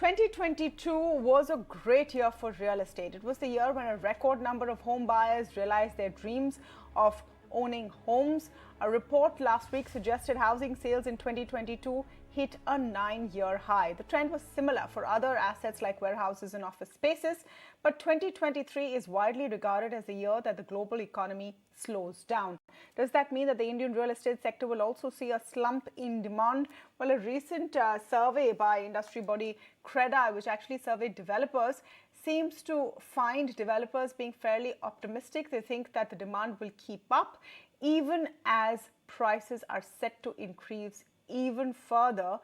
2022 was a great year for real estate. It was the year when a record number of home buyers realized their dreams of owning homes. A report last week suggested housing sales in 2022 hit a 9-year high. The trend was similar for other assets like warehouses and office spaces, but 2023 is widely regarded as the year that the global economy slows down. Does that mean that the Indian real estate sector will also see a slump in demand? Well, a recent survey by industry body CREDA, which actually surveyed developers, seems to find developers being fairly optimistic. They think that the demand will keep up even as prices are set to increase even further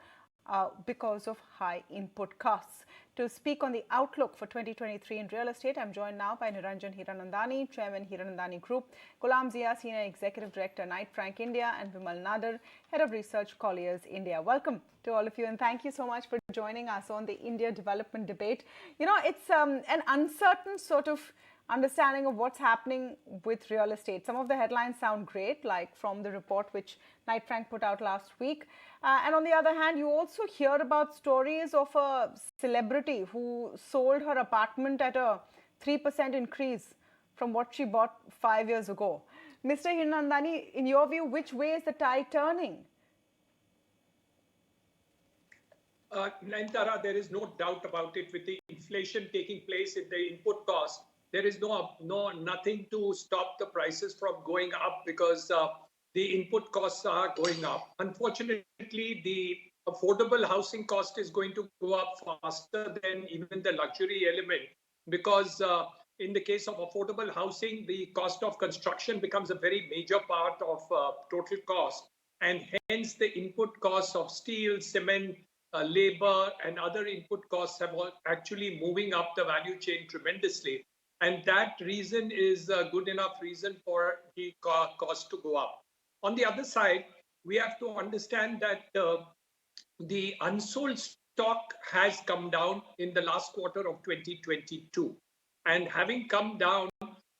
because of high input costs. To speak on the outlook for 2023 in real estate, I'm joined now by Niranjan Hiranandani, Chairman Hiranandani Group, Ghulam Zia, Senior Executive Director, Knight Frank India, and Vimal Nadar, Head of Research, Colliers India. Welcome to all of you, and thank you so much for joining us on the India development debate. You know, it's an uncertain sort of understanding of what's happening with real estate. Some of the headlines sound great, like from the report which Knight Frank put out last week. And on the other hand, you also hear about stories of a celebrity who sold her apartment at a 3% increase from what she bought 5 years ago. Mr. Hiranandani, in your view, which way is the tide turning? Nayantara, there is no doubt about it. With the inflation taking place in the input cost, there is nothing to stop the prices from going up because the input costs are going up. Unfortunately, the affordable housing cost is going to go up faster than even the luxury element because in the case of affordable housing, the cost of construction becomes a very major part of total cost, and hence the input costs of steel, cement, labor and other input costs have actually moving up the value chain tremendously. And that reason is a good enough reason for the cost to go up. On the other side, we have to understand that the unsold stock has come down in the last quarter of 2022. And having come down,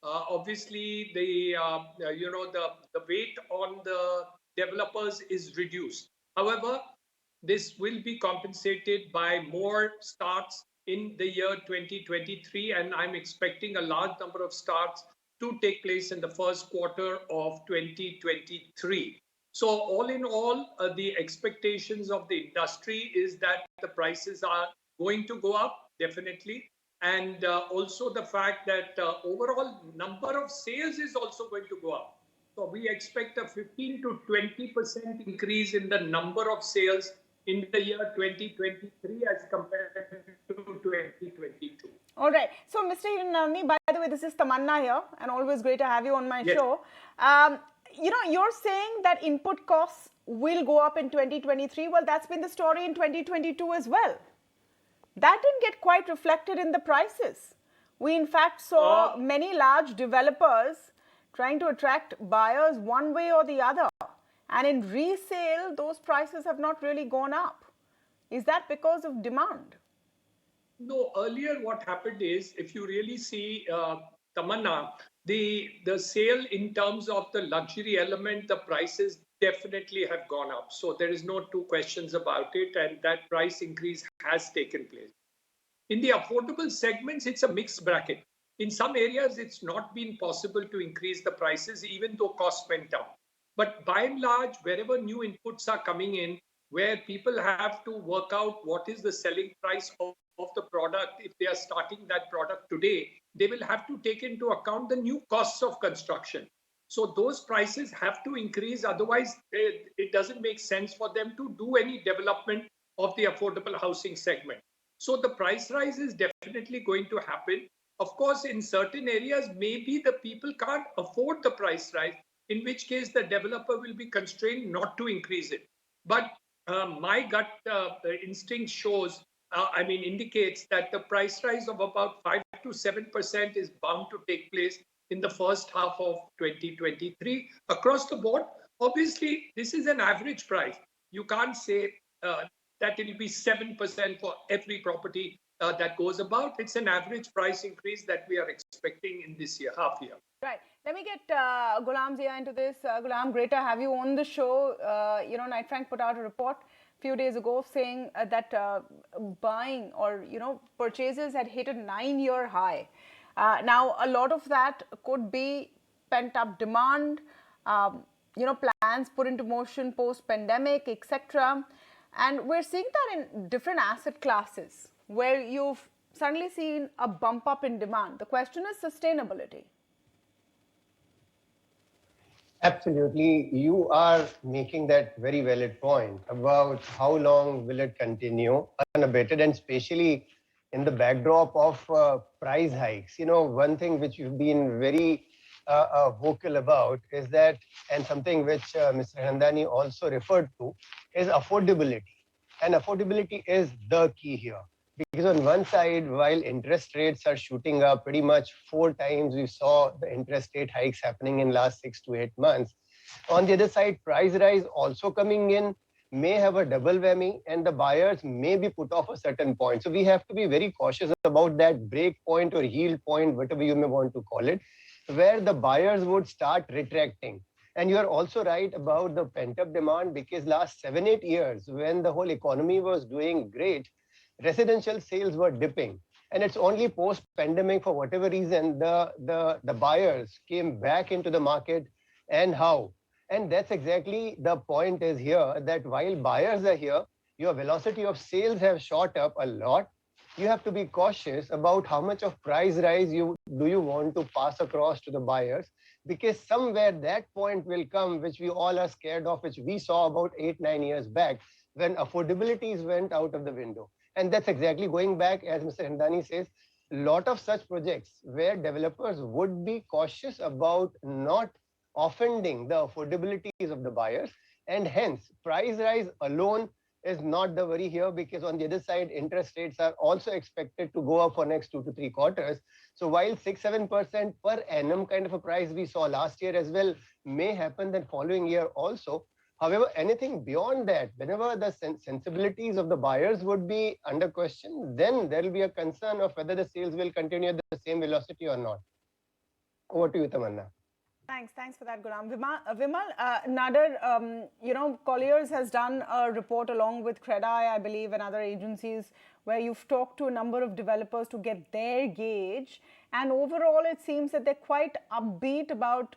obviously the weight on the developers is reduced. However, this will be compensated by more starts in the year 2023, and I'm expecting a large number of starts to take place in the first quarter of 2023. So all in all, the expectations of the industry is that the prices are going to go up, definitely. And also the fact that overall number of sales is also going to go up. So we expect a 15 to 20% increase in the number of sales in the year 2023 as compared to 2022. All right. So, Mr. Hiranandani, by the way, this is Tamanna here, and always great to have you on my show. You know, you're saying that input costs will go up in 2023. Well, that's been the story in 2022 as well. That didn't get quite reflected in the prices. We, in fact, saw many large developers trying to attract buyers one way or the other. And in resale, those prices have not really gone up. Is that because of demand? No, earlier what happened is, if you really see Tamanna, the sale in terms of the luxury element, the prices definitely have gone up. So there is no two questions about it, and that price increase has taken place. In the affordable segments, it's a mixed bracket. In some areas, it's not been possible to increase the prices, even though costs went down. But by and large, wherever new inputs are coming in, where people have to work out what is the selling price of the product, if they are starting that product today, they will have to take into account the new costs of construction. So those prices have to increase. Otherwise, it doesn't make sense for them to do any development of the affordable housing segment. So the price rise is definitely going to happen. Of course, in certain areas, maybe the people can't afford the price rise, in which case the developer will be constrained not to increase it. But my gut instinct shows, indicates that the price rise of about 5 to 7% is bound to take place in the first half of 2023 across the board. Obviously, this is an average price. You can't say that it will be 7% for every property that goes about. It's an average price increase that we are expecting in this year, half year. Right. Let me get Ghulam Zia into this. Ghulam, great to have you on the show. Knight Frank put out a report few days ago saying that buying or purchases had hit a 9-year high. Now a lot of that could be pent up demand, plans put into motion post pandemic, etc. And we're seeing that in different asset classes where you've suddenly seen a bump up in demand. The question is sustainability. Absolutely. You are making that very valid point about how long will it continue unabated, and especially in the backdrop of price hikes. One thing which you've been very vocal about is that, and something which Mr. Handani also referred to, is affordability. And affordability is the key here. Because on one side, while interest rates are shooting up pretty much 4 times, we saw the interest rate hikes happening in last 6 to 8 months. On the other side, price rise also coming in may have a double whammy, and the buyers may be put off a certain point. So we have to be very cautious about that break point or yield point, whatever you may want to call it, where the buyers would start retracting. And you are also right about the pent-up demand, because last 7-8 years, when the whole economy was doing great, residential sales were dipping. And it's only post-pandemic, for whatever reason, the buyers came back into the market. And how? And that's exactly the point is here, that while buyers are here, your velocity of sales have shot up a lot. You have to be cautious about how much of price rise you want to pass across to the buyers, because somewhere that point will come, which we all are scared of, which we saw about 8-9 years back, when affordabilities went out of the window. And that's exactly going back, as Mr. Handani says, a lot of such projects where developers would be cautious about not offending the affordabilities of the buyers. And hence, price rise alone is not the worry here, because on the other side, interest rates are also expected to go up for next 2 to 3 quarters. So while 6-7% per annum kind of a price we saw last year as well may happen the following year also. However, anything beyond that, whenever the sensibilities of the buyers would be under question, then there will be a concern of whether the sales will continue at the same velocity or not. Over to you, Tamanna. Thanks for that, Ghulam. Vimal, Nader, Colliers has done a report along with Credai, I believe, and other agencies, where you've talked to a number of developers to get their gauge. And overall, it seems that they're quite upbeat about,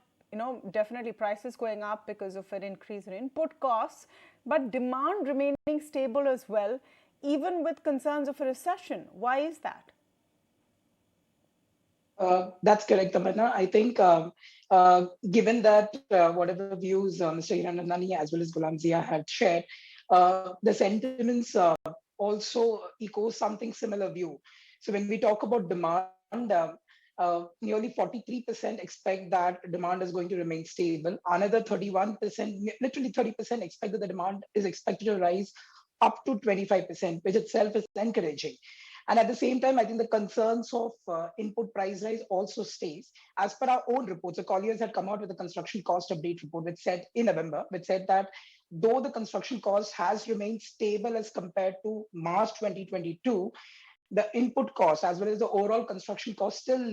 definitely prices going up because of an increase in input costs, but demand remaining stable as well, even with concerns of a recession. Why is that? That's correct, Tamanna. I think given that whatever views Mr. Hiranandani as well as Ghulam Zia had shared, the sentiments also echo something similar view. So when we talk about demand, nearly 43% expect that demand is going to remain stable. Another 31%, literally 30% expect that the demand is expected to rise up to 25%, which itself is encouraging. And at the same time, I think the concerns of input price rise also stays. As per our own reports, the Colliers had come out with a construction cost update report, which said in November, which said that though the construction cost has remained stable as compared to March 2022, the input cost as well as the overall construction cost still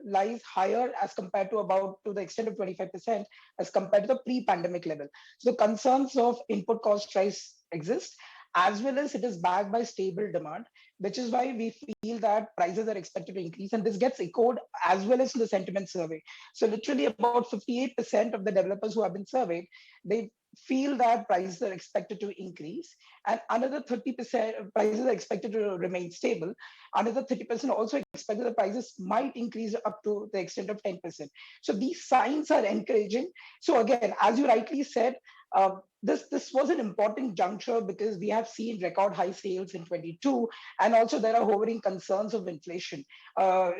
lies higher as compared to the extent of 25% as compared to the pre-pandemic level. So concerns of input cost rise exist, as well as it is backed by stable demand, which is why we feel that prices are expected to increase. And this gets echoed as well as in the sentiment survey. So literally about 58% of the developers who have been surveyed, they feel that prices are expected to increase, and another 30% prices are expected to remain stable. Another 30% also expect that the prices might increase up to the extent of 10%. So these signs are encouraging. So again, as you rightly said, this was an important juncture because we have seen record high sales in 22, and also there are hovering concerns of inflation as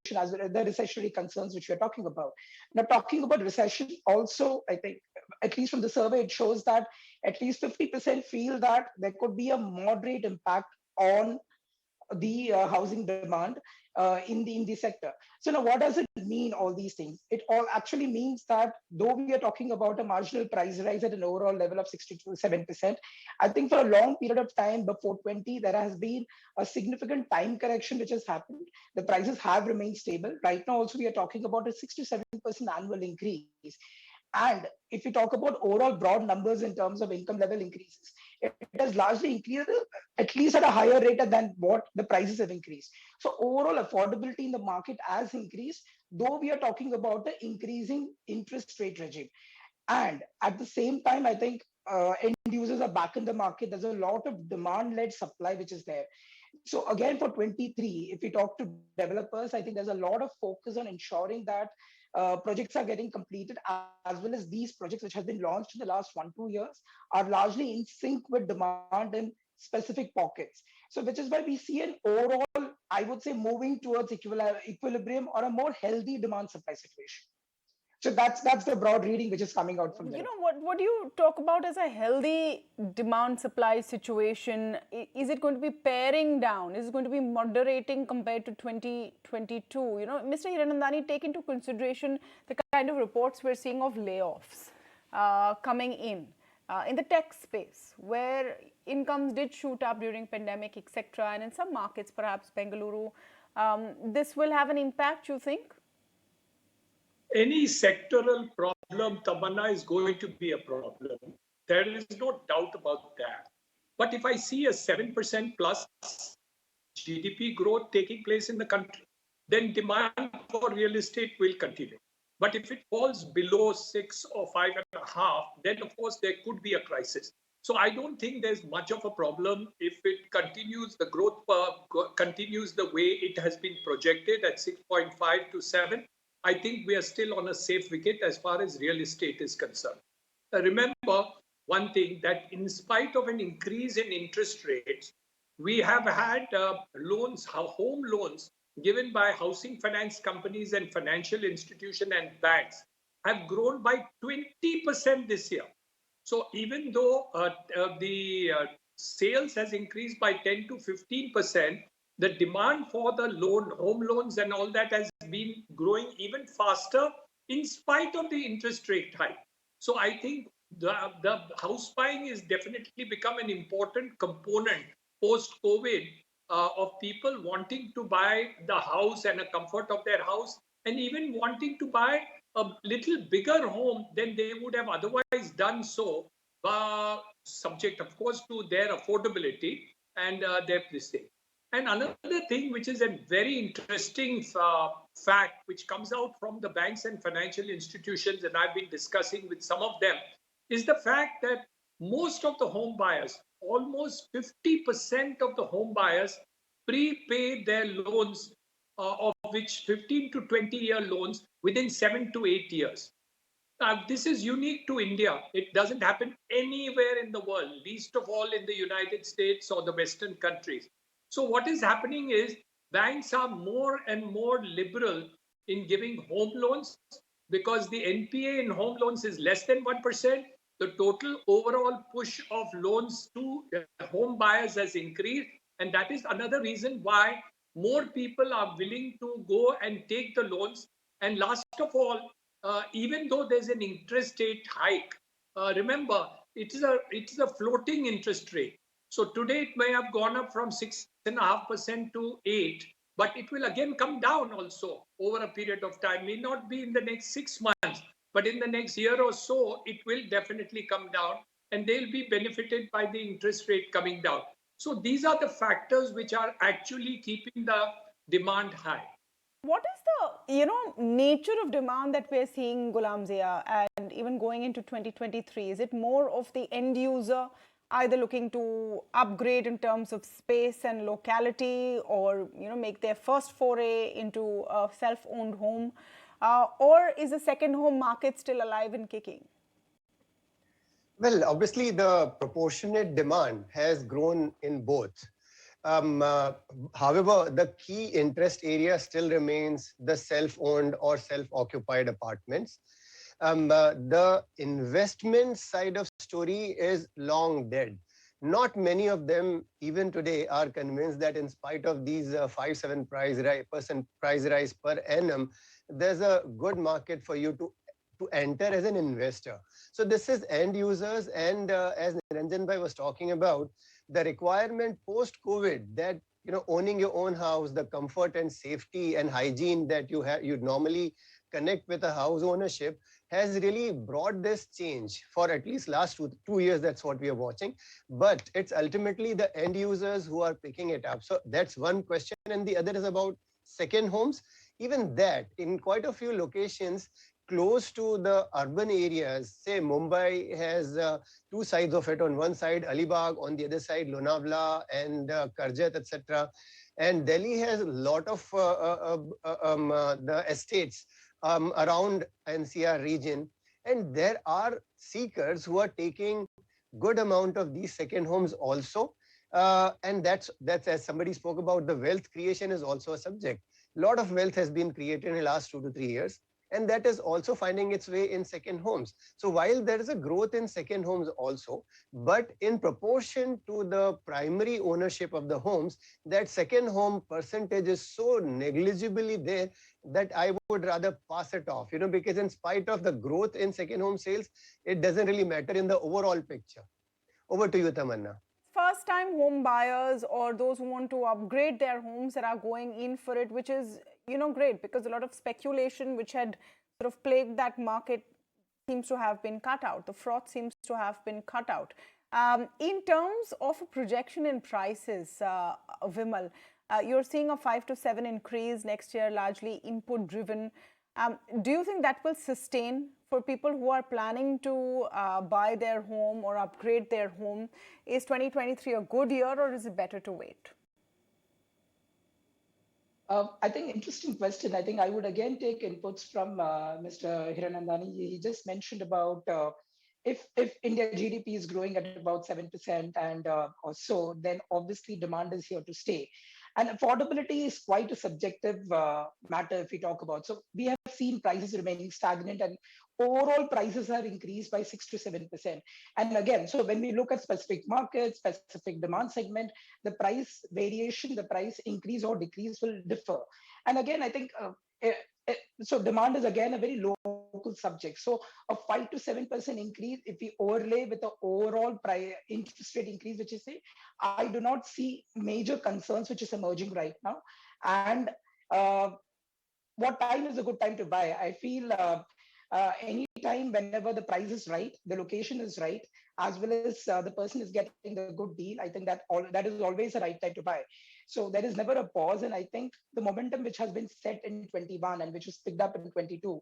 well as the recessionary concerns which we are talking about. Now, talking about recession, also I think at least from the survey it shows that at least 50% feel that there could be a moderate impact on the housing demand in the sector. So now, what does it mean, all these things? It all actually means that though we are talking about a marginal price rise at an overall level of 6 to 7%, I think for a long period of time before 20, there has been a significant time correction which has happened. The prices have remained stable. Right now, also we are talking about a 6 to 7% annual increase. And if you talk about overall broad numbers in terms of income level increases, it has largely increased at least at a higher rate than what the prices have increased. So overall affordability in the market has increased, though we are talking about the increasing interest rate regime. And at the same time, I think end users are back in the market. There's a lot of demand-led supply which is there. So again, for 23, if we talk to developers, I think there's a lot of focus on ensuring that projects are getting completed, as well as these projects which have been launched in the last 1-2 years are largely in sync with demand in specific pockets. So which is why we see an overall, I would say, moving towards equilibrium or a more healthy demand supply situation. So that's the broad reading which is coming out from there. What do you talk about as a healthy demand supply situation? Is it going to be paring down? Is it going to be moderating compared to 2022? Mr. Hiranandani, take into consideration the kind of reports we're seeing of layoffs coming in the tech space, where incomes did shoot up during pandemic, etc. And in some markets, perhaps Bengaluru, this will have an impact, you think? Any sectoral problem, Tamanna, is going to be a problem. There is no doubt about that. But if I see a 7% plus GDP growth taking place in the country, then demand for real estate will continue. But if it falls below 6 or 5.5, then of course there could be a crisis. So I don't think there's much of a problem if it continues, the growth continues the way it has been projected at 6.5 to 7. I think we are still on a safe wicket as far as real estate is concerned. Remember one thing, that in spite of an increase in interest rates, we have had loans, home loans given by housing finance companies and financial institutions and banks have grown by 20% this year. So even though the sales has increased by 10 to 15%, the demand for the home loans and all that has been growing even faster in spite of the interest rate hike. So I think the house buying is definitely become an important component post-COVID of people wanting to buy the house and a comfort of their house, and even wanting to buy a little bigger home than they would have otherwise done so, subject of course to their affordability and their prestige. And another thing which is a very interesting fact which comes out from the banks and financial institutions, and I've been discussing with some of them, is the fact that most of the home buyers, almost 50% of the home buyers, prepay their loans, of which 15 to 20-year loans, within 7 to 8 years. This is unique to India. It doesn't happen anywhere in the world, least of all in the United States or the Western countries. So what is happening is banks are more and more liberal in giving home loans because the NPA in home loans is less than 1%. The total overall push of loans to home buyers has increased. And that is another reason why more people are willing to go and take the loans. And last of all, even though there's an interest rate hike, remember, it is a floating interest rate. So today it may have gone up from 6.5% to 8%, but it will again come down also over a period of time. May not be in the next 6 months, but in the next year or so, it will definitely come down, and they'll be benefited by the interest rate coming down. So these are the factors which are actually keeping the demand high. What is the nature of demand that we're seeing, Ghulam Zia, and even going into 2023? Is it more of the end user either looking to upgrade in terms of space and locality, or make their first foray into a self-owned home, or is the second home market still alive and kicking? Well, obviously the proportionate demand has grown in both. However, the key interest area still remains the self-owned or self-occupied apartments. The investment side of story is long dead. Not many of them, even today, are convinced that in spite of these 5-7% price rise per annum, there's a good market for you to enter as an investor. So this is end users, and as Niranjan Bhai was talking about, the requirement post-COVID that owning your own house, the comfort and safety and hygiene that you normally connect with a house ownership, has really brought this change for at least last 2 years. That's what we are watching. But it's ultimately the end users who are picking it up. So that's one question. And the other is about second homes. Even that, in quite a few locations close to the urban areas, say Mumbai has two sides of it. On one side, Alibag, on the other side, Lonavala and Karjat, etc. And Delhi has a lot of the estates around NCR region, and there are seekers who are taking good amount of these second homes also. And that's as somebody spoke about, the wealth creation is also a subject. A lot of wealth has been created in the last 2 to 3 years, and that is also finding its way in second homes. So while there is a growth in second homes also, but in proportion to the primary ownership of the homes, that second home percentage is so negligibly there that I would rather pass it off, because in spite of the growth in second home sales, it doesn't really matter in the overall picture. Over to you, Tamanna. First time home buyers or those who want to upgrade their homes that are going in for it, which is, great, because a lot of speculation which had sort of plagued that market seems to have been cut out. The fraud seems to have been cut out. In terms of a projection in prices, Vimal, you're seeing a 5 to 7 increase next year, largely input driven. Do you think that will sustain for people who are planning to buy their home or upgrade their home? Is 2023 a good year, or is it better to wait? I think interesting question. I think I would again take inputs from Mr. Hiranandani. He just mentioned about if India GDP is growing at about 7% and or so, then obviously demand is here to stay. And affordability is quite a subjective matter if we talk about. So we have seen prices remaining stagnant, and overall prices have increased by 6 to 7%. And again, so when we look at specific markets, specific demand segment, the price variation, the price increase or decrease will differ. And again, I think so demand is again a very local subject. So a 5 to 7% increase, if we overlay with the overall interest rate increase, which is say, I do not see major concerns which is emerging right now. And what time is a good time to buy? I feel any time whenever the price is right, the location is right, as well as the person is getting the good deal, I think that is always the right time to buy. So there is never a pause. And I think the momentum which has been set in 21 and which was picked up in 22,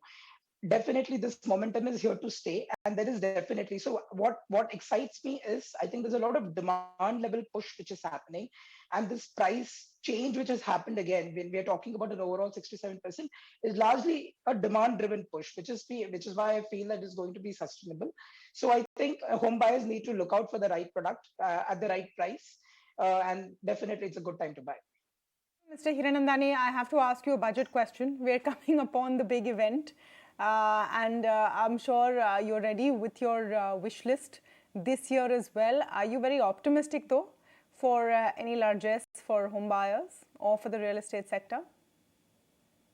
definitely this momentum is here to stay. And there is definitely, so what excites me is I think there's a lot of demand level push which is happening, and this price change which has happened again when we are talking about an overall 67% is largely a demand driven push, which is why I feel that is going to be sustainable. So I think home buyers need to look out for the right product at the right price, and definitely it's a good time to buy. Mr. Hiranandani, I have to ask you a budget question. We're coming upon the big event. And I'm sure you're ready with your wish list this year as well. Are you very optimistic though for any largesse for home buyers or for the real estate sector?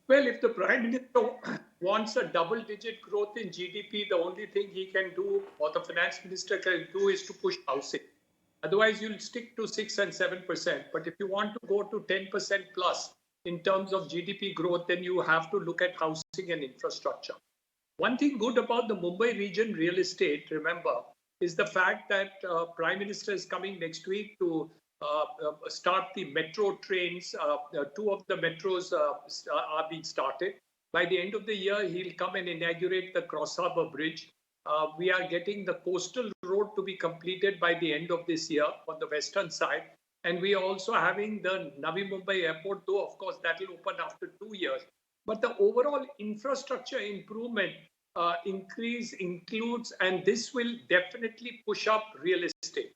Well, if the Prime Minister wants a double-digit growth in GDP, the only thing he can do, or the Finance Minister can do, is to push housing. Otherwise, you'll stick to 6 and 7%. But if you want to go to 10% plus in terms of GDP growth, then you have to look at housing and infrastructure. One thing good about the Mumbai region real estate, remember, is the fact that Prime Minister is coming next week to start the metro trains. 2 of the metros are being started. By the end of the year, he'll come and inaugurate the Cross Harbour Bridge. We are getting the coastal road to be completed by the end of this year on the western side. And we are also having the Navi Mumbai airport, though, of course, that will open after 2 years. But the overall infrastructure improvement includes, and this will definitely push up real estate.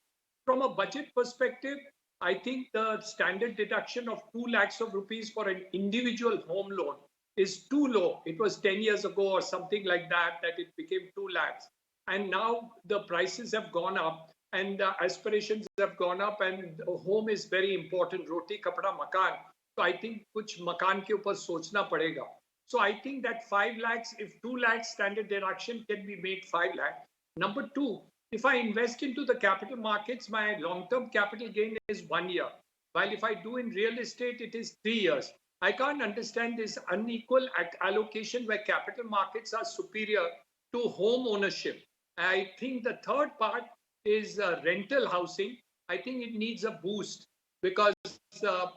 From a budget perspective, I think the standard deduction of 2 lakhs of rupees for an individual home loan is too low. It was 10 years ago or something like that it became 2 lakhs. And now the prices have gone up and aspirations have gone up, and home is very important. Roti, kapda, makan. So I think kuch makan ke upar sochna padega. So I think that 5 lakhs, if 2 lakhs standard deduction can be made 5 lakhs. Number 2, if I invest into the capital markets, my long-term capital gain is 1 year. While if I do in real estate, it is 3 years. I can't understand this unequal allocation where capital markets are superior to home ownership. I think the third part is rental housing. I think it needs a boost because the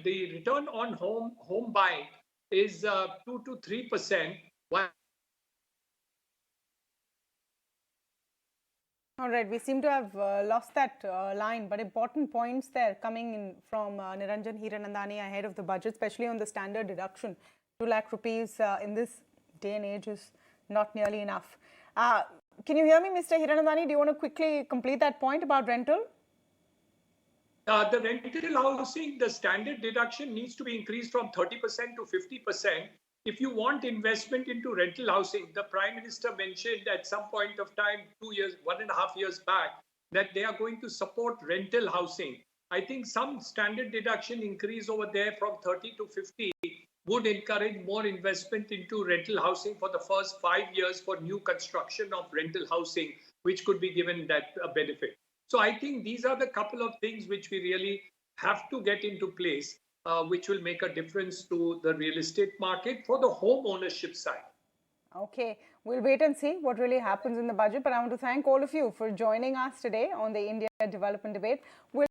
return on home buying is 2 to 3%, while All right, we seem to have lost that line, but important points there coming in from Niranjan Hiranandani ahead of the budget, especially on the standard deduction. 2 lakh rupees in this day and age is not nearly enough. Can you hear me, Mr. Hiranandani? Do you want to quickly complete that point about rental? The rental housing, the standard deduction needs to be increased from 30% to 50%. If you want investment into rental housing, the Prime Minister mentioned at some point of time, 2 years, 1.5 years back, that they are going to support rental housing. I think some standard deduction increase over there from 30 to 50 would encourage more investment into rental housing for the first 5 years for new construction of rental housing, which could be given that benefit. So I think these are the couple of things which we really have to get into place, which will make a difference to the real estate market for the home ownership side. Okay, we'll wait and see what really happens in the budget. But I want to thank all of you for joining us today on the India Development Debate.